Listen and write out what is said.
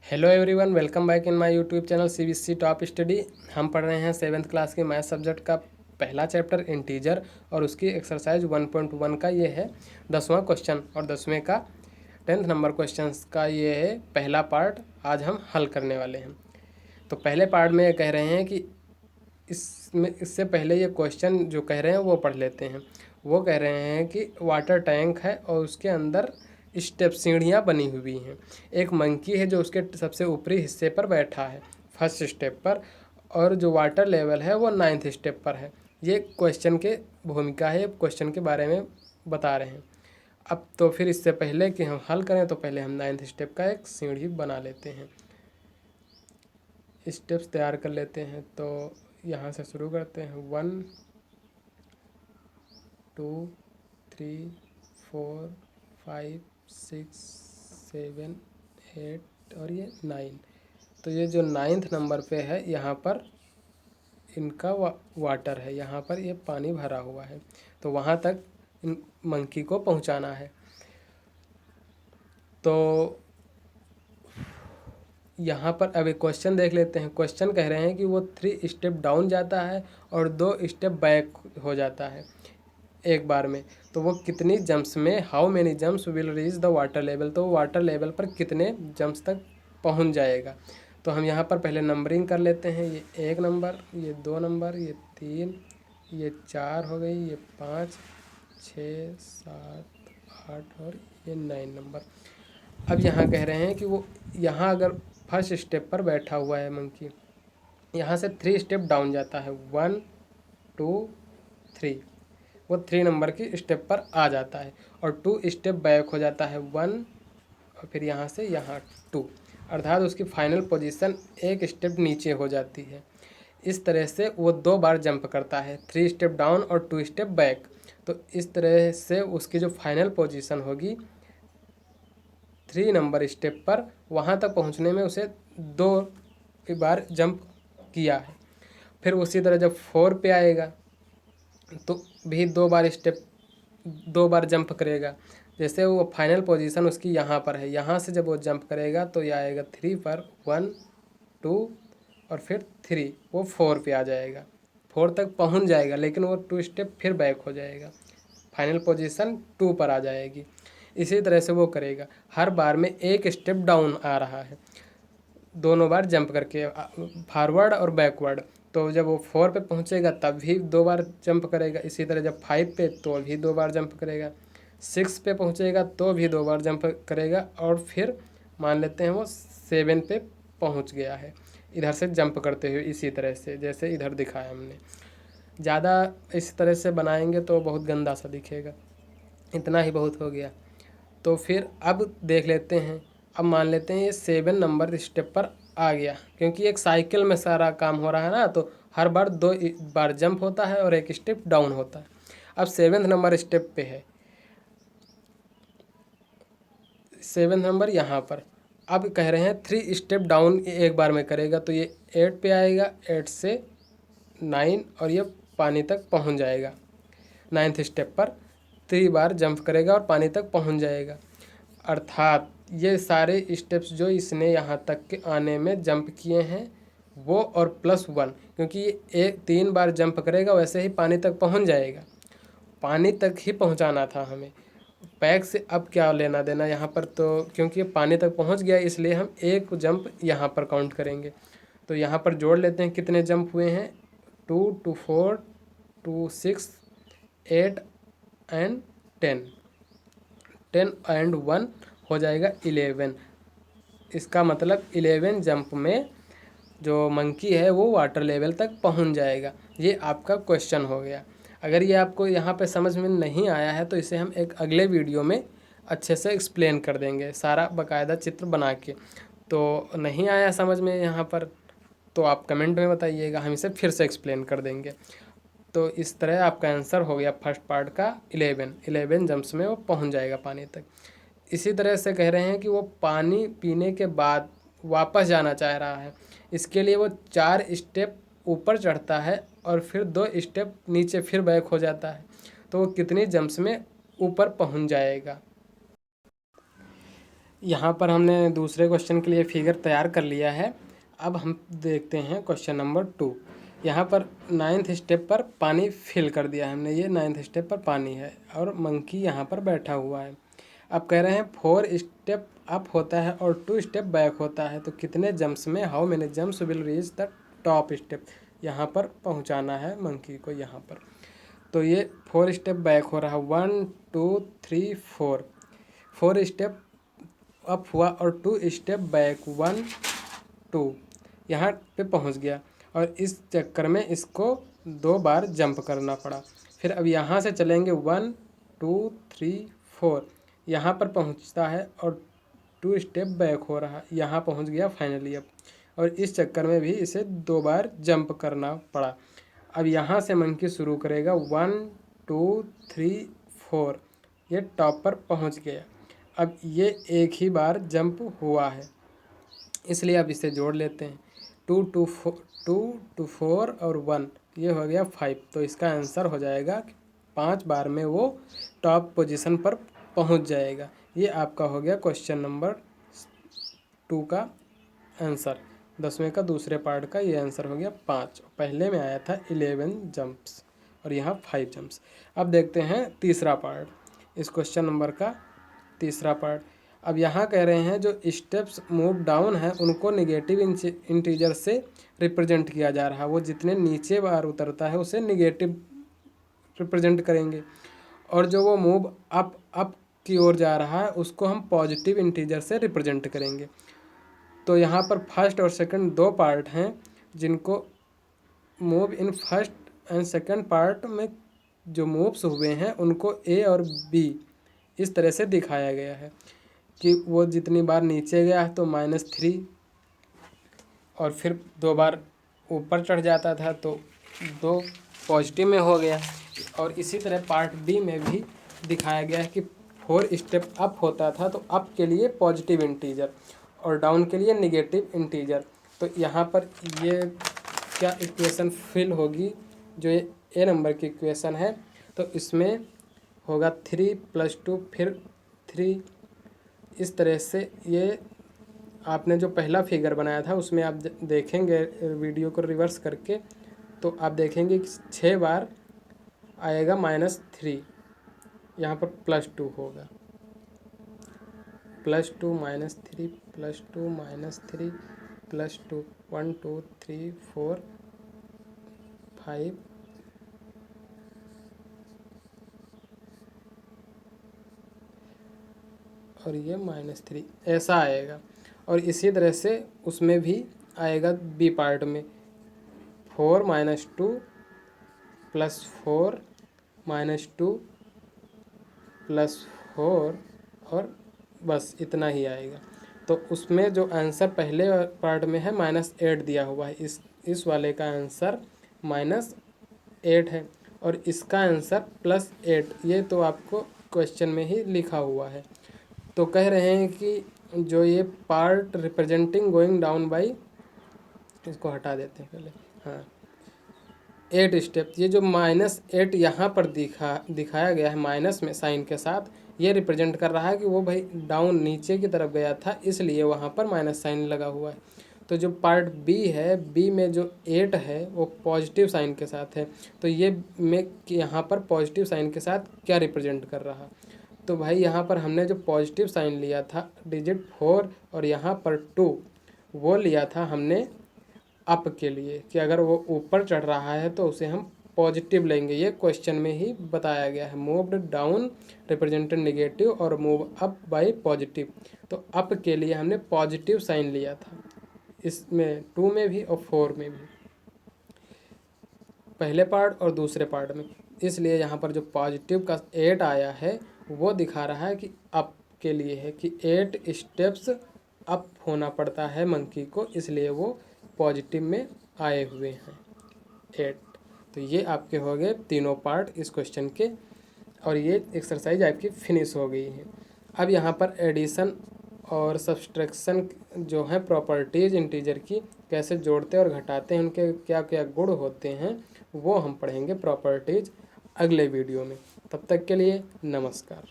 Hello everyone, welcome back in my YouTube channel CBSE top study. हम पढ़ रहे हैं 7th क्लास के मैथ सब्जेक्ट का पहला चैप्टर इंटीजर और उसकी एक्सरसाइज 1.1 का ये है 10वां क्वेश्चन और 10वें का 10th नंबर क्वेश्चन का ये है पहला पार्ट। आज हम हल करने वाले हैं। तो पहले पार्ट में ये कह रहे हैं कि इससे पहले ये क्वेश्चन जो कह रहे हैं वो पढ़ लेते हैं। वो कह रहे हैं कि वाटर टैंक है और उसके अंदर स्टेप सीढ़ियाँ बनी हुई हैं। एक मंकी है जो उसके सबसे ऊपरी हिस्से पर बैठा है, फर्स्ट स्टेप पर, और जो वाटर लेवल है वो 9th स्टेप पर है। ये क्वेश्चन के भूमिका है, क्वेश्चन के बारे में बता रहे हैं। अब तो फिर इससे पहले कि हम हल करें तो पहले हम 9th स्टेप का एक सीढ़ी बना लेते हैं, स्टेप्स तैयार कर लेते हैं। तो यहाँ से शुरू करते हैं 1 2 3 4 5 6 7 8 और ये 9। तो ये जो 9th नंबर पे है यहाँ पर इनका वाटर है, यहाँ पर ये पानी भरा हुआ है। तो वहाँ तक इन मंकी को पहुँचाना है। तो यहाँ पर अभी क्वेश्चन देख लेते हैं। क्वेश्चन कह रहे हैं कि वो 3 स्टेप डाउन जाता है और 2 स्टेप बैक हो जाता है एक बार में। तो वो कितनी जंप्स में, how many jumps will reach the water level, तो वाटर लेवल पर कितने जंप्स तक पहुंच जाएगा। तो हम यहाँ पर पहले नंबरिंग कर लेते हैं। ये 1 नंबर, ये 2 नंबर, ये 3, ये 4 हो गई, ये 5 6 7 8 और ये 9 नंबर। अब यहाँ कह रहे हैं कि वो यहाँ अगर फर्स्ट स्टेप पर बैठा हुआ है मंकी, यहाँ से 3 स्टेप डाउन जाता है, 1 2 3, वो 3 नंबर की स्टेप पर आ जाता है और 2 स्टेप बैक हो जाता है, 1 और फिर यहाँ से यहाँ 2, अर्थात उसकी फाइनल पोजीशन 1 स्टेप नीचे हो जाती है। इस तरह से वो 2 बार जंप करता है, 3 स्टेप डाउन और 2 स्टेप बैक। तो इस तरह से उसकी जो फाइनल पोजीशन होगी 3 नंबर स्टेप पर, वहाँ तक पहुँचने में उसे 2 बार जंप किया है। फिर उसी तरह जब 4 पे आएगा तो भी 2 बार जंप करेगा। जैसे वो फाइनल पोजीशन उसकी यहाँ पर है, यहाँ से जब वो जंप करेगा तो ये आएगा 3 पर, 1 2 और फिर 3, वो 4 पे आ जाएगा, 4 तक पहुँच जाएगा, लेकिन वो 2 स्टेप फिर बैक हो जाएगा, फाइनल पोजीशन 2 पर आ जाएगी। इसी तरह से वो करेगा, हर बार में 1 स्टेप डाउन आ रहा है, दोनों बार जंप करके फॉरवर्ड और बैकवर्ड। तो जब वो 4 पे पहुंचेगा तब भी 2 बार जंप करेगा। इसी तरह जब 5 पे तो भी 2 बार जंप करेगा, 6 पे पहुंचेगा तो भी 2 बार जंप करेगा, और फिर मान लेते हैं वो 7 पे पहुंच गया है इधर से जंप करते हुए, इसी तरह से जैसे इधर दिखाया हमने। ज़्यादा इस तरह से बनाएंगे तो बहुत गंदा सा दिखेगा, इतना ही बहुत हो गया। तो फिर अब देख लेते हैं। अब मान लेते हैं ये 7 नंबर स्टेप पर आ गया, क्योंकि एक साइकिल में सारा काम हो रहा है ना, तो हर बार 2 बार जंप होता है और 1 स्टेप डाउन होता है। अब 7 नंबर स्टेप पे है, 7 नंबर यहाँ पर। अब कह रहे हैं 3 स्टेप डाउन एक बार में करेगा, तो ये 8 पे आएगा, 8 से 9 और ये पानी तक पहुँच जाएगा। 9th स्टेप पर 3 बार जंप करेगा और पानी तक पहुँच जाएगा। अर्थात ये सारे स्टेप्स जो इसने यहाँ तक के आने में जंप किए हैं वो और +1, क्योंकि ये 3 बार जंप करेगा वैसे ही पानी तक पहुँच जाएगा। पानी तक ही पहुँचाना था हमें, बैक से अब क्या लेना देना यहाँ पर। तो क्योंकि ये पानी तक पहुँच गया इसलिए हम 1 जंप यहाँ पर काउंट करेंगे। तो यहाँ पर जोड़ लेते हैं कितने जंप हुए हैं, 2 2 4 2 6 8 एंड 10, 10 एंड 1 हो जाएगा 11। इसका मतलब 11 जंप में जो मंकी है वो वाटर लेवल तक पहुंच जाएगा। ये आपका क्वेश्चन हो गया। अगर ये आपको यहाँ पे समझ में नहीं आया है तो इसे हम एक अगले वीडियो में अच्छे से एक्सप्लेन कर देंगे, सारा बाकायदा चित्र बना के। तो नहीं आया समझ में यहाँ पर तो आप कमेंट में बताइएगा, हम इसे फिर से एक्सप्लेन कर देंगे। तो इस तरह आपका आंसर हो गया फर्स्ट पार्ट का 11 जंप्स में वो पहुंच जाएगा पानी तक। इसी तरह से कह रहे हैं कि वो पानी पीने के बाद वापस जाना चाह रहा है। इसके लिए वो 4 स्टेप ऊपर चढ़ता है और फिर 2 स्टेप नीचे फिर बैक हो जाता है। तो वो कितनी जंप्स में ऊपर पहुंच जाएगा। यहाँ पर हमने दूसरे क्वेश्चन के लिए फिगर तैयार कर लिया है। अब हम देखते हैं क्वेश्चन नंबर 2। यहाँ पर 9th स्टेप पर पानी फिल कर दिया है हमने, ये 9th स्टेप पर पानी है और मंकी यहाँ पर बैठा हुआ है। अब कह रहे हैं 4 स्टेप अप होता है और 2 स्टेप बैक होता है, तो कितने जंप्स में, how many jumps will reach the top step, यहाँ पर पहुँचाना है मंकी को यहाँ पर। तो ये 4 स्टेप बैक हो रहा है, 1 2 3 4, 4 स्टेप अप हुआ और 2 स्टेप बैक, 1 2 यहाँ पे पहुँच गया और इस चक्कर में इसको 2 बार जंप करना पड़ा। फिर अब यहाँ से चलेंगे 1 2 3 4, यहाँ पर पहुँचता है और 2 स्टेप बैक हो रहा, यहाँ पहुँच गया फाइनली अब, और इस चक्कर में भी इसे 2 बार जंप करना पड़ा। अब यहाँ से मंकी शुरू करेगा 1 2 3 4, ये टॉप पर पहुँच गया। अब ये एक ही बार जंप हुआ है, इसलिए अब इसे जोड़ लेते हैं। 2 2 4 और 1, ये हो गया 5। तो इसका आंसर हो जाएगा कि 5 बार में वो टॉप पोजीशन पर पहुंच जाएगा। ये आपका हो गया क्वेश्चन नंबर 2 का आंसर। 10वें का दूसरे पार्ट का ये आंसर हो गया 5। पहले में आया था 11 जंप्स और यहाँ 5 जंप्स। अब देखते हैं तीसरा पार्ट, इस क्वेश्चन नंबर का तीसरा पार्ट। अब यहाँ कह रहे हैं जो स्टेप्स मूव डाउन है उनको नेगेटिव इंटीजर से रिप्रेजेंट किया जा रहा है। वो जितने नीचे बार उतरता है उसे नेगेटिव रिप्रेजेंट करेंगे, और जो वो मूव अप की ओर जा रहा है उसको हम पॉजिटिव इंटीजर से रिप्रेजेंट करेंगे। तो यहाँ पर फर्स्ट और सेकंड 2 पार्ट हैं, जिनको move in first and second part में जो मूव्स हुए हैं उनको ए और बी इस तरह से दिखाया गया है कि वो जितनी बार नीचे गया तो -3, और फिर 2 बार ऊपर चढ़ जाता था तो 2 पॉजिटिव में हो गया। और इसी तरह पार्ट बी में भी दिखाया गया है कि 4 स्टेप अप होता था तो अप के लिए पॉजिटिव इंटीजर और डाउन के लिए नेगेटिव इंटीजर। तो यहाँ पर ये क्या इक्वेशन फिल होगी, जो ये ए नंबर की इक्वेशन है, तो इसमें होगा 3 + 2 फिर 3। इस तरह से ये आपने जो पहला फिगर बनाया था उसमें आप देखेंगे वीडियो को रिवर्स करके, तो आप देखेंगे कि 6 बार आएगा -3, यहाँ पर +2 होगा, +2 -3 +2 -3 +2, 1 2 3 4 5 और ये -3 ऐसा आएगा। और इसी तरह से उसमें भी आएगा बी पार्ट में 4 - 2 +4 -2 +4, और बस इतना ही आएगा। तो उसमें जो आंसर पहले पार्ट में है -8 दिया हुआ है, इस वाले का आंसर -8 है और इसका आंसर +8, ये तो आपको क्वेश्चन में ही लिखा हुआ है। तो कह रहे हैं कि जो ये part representing going down by, इसको हटा देते हैं पहले, हाँ 8 स्टेप, ये जो -8 यहाँ पर दिखाया गया है माइनस में साइन के साथ, ये रिप्रेजेंट कर रहा है कि वो भाई डाउन नीचे की तरफ गया था, इसलिए वहाँ पर माइनस साइन लगा हुआ है। तो जो पार्ट बी है, बी में जो 8 है वो पॉजिटिव साइन के साथ है, तो ये में यहाँ पर पॉजिटिव साइन के साथ क्या रिप्रेजेंट कर रहा, तो भाई यहाँ पर हमने जो पॉजिटिव साइन लिया था डिजिट 4 और यहाँ पर 2, वो लिया था हमने अप के लिए कि अगर वो ऊपर चढ़ रहा है तो उसे हम पॉजिटिव लेंगे। ये क्वेश्चन में ही बताया गया है, मूव्ड डाउन रिप्रेजेंटेड नेगेटिव और मूव अप बाय पॉजिटिव। तो अप के लिए हमने पॉजिटिव साइन लिया था, इसमें 2 में भी और 4 में भी, पहले पार्ट और दूसरे पार्ट में। इसलिए यहाँ पर जो पॉजिटिव का 8 आया है वो दिखा रहा है कि अप के लिए है, कि 8 स्टेप्स अप होना पड़ता है मंकी को, इसलिए वो पॉजिटिव में आए हुए हैं 8। तो ये आपके हो गए तीनों पार्ट इस क्वेश्चन के, और ये एक्सरसाइज आपकी फिनिश हो गई है। अब यहाँ पर एडिशन और सब्सट्रैक्शन जो है प्रॉपर्टीज़ इंटीजर की, कैसे जोड़ते और घटाते हैं, उनके क्या क्या गुण होते हैं, वो हम पढ़ेंगे प्रॉपर्टीज़ अगले वीडियो में। तब तक के लिए नमस्कार।